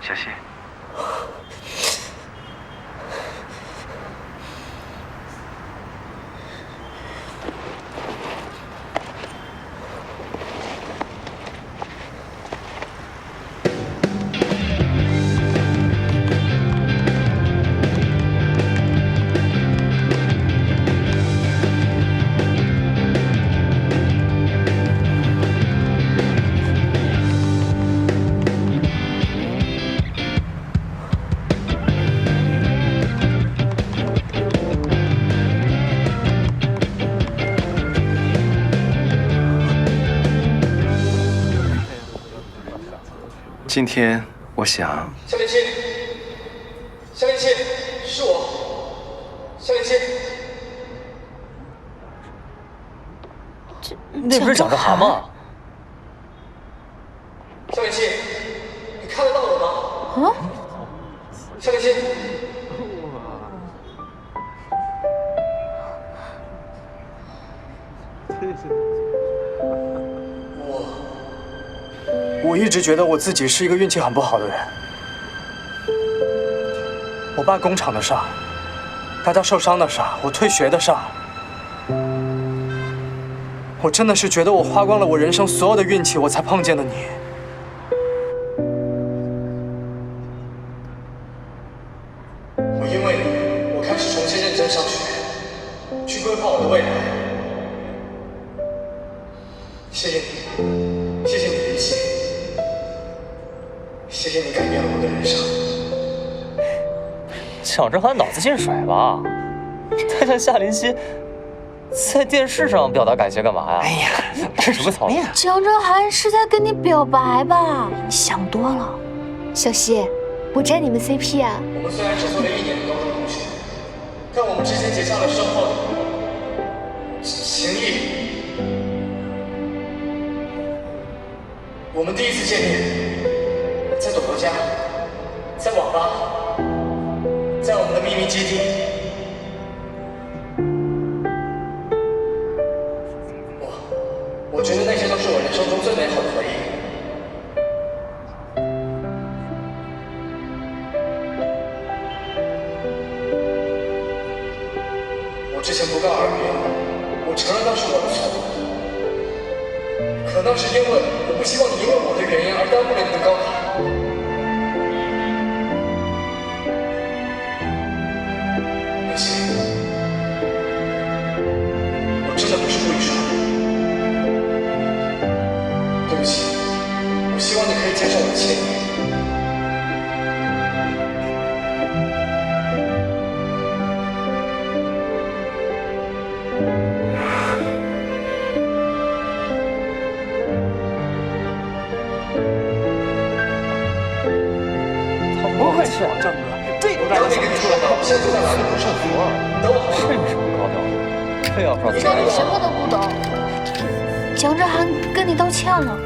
小溪。今天我想，夏林七，夏林七，是我，夏林七。那不是长着蛤蟆？夏林七，你看得到我吗？啊？夏林七。我一直觉得我自己是一个运气很不好的人。我爸工厂的事儿，大家受伤的事儿，我退学的事儿，我真的是觉得我花光了我人生所有的运气，我才碰见了你。我因为你，我开始重新认真上学，去规划我的未来。谢谢你，谢谢你的一切。谢谢你改变了我的人生。蒋振涵脑子进水吧？他向夏林熙在电视上表达感谢干嘛呀？哎呀，这什么操作？蒋振涵是在跟你表白吧？你想多了。小溪，我沾你们 CP 啊！我们虽然只做了1年的高中同学，但我们之间结下了深厚的情谊。我们第一次见面，在朵朵家，在网吧，在我们的秘密基地。我觉得那些都是我人生中最美好的回忆。我之前不告而别，我承认那是我的错误。可能是因为我不希望你因为我的原因而耽误了你的高考。刘星，我真的不是故意耍你。对不起，我希望你可以接受我的歉意。不会是郑哥，这我刚才跟你说了，现在就在来的不是我，等我好吗？这什么高调？这要靠这里什么都不懂。蒋振涵跟你道歉了。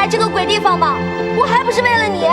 这个鬼地方吧，我还不是为了你。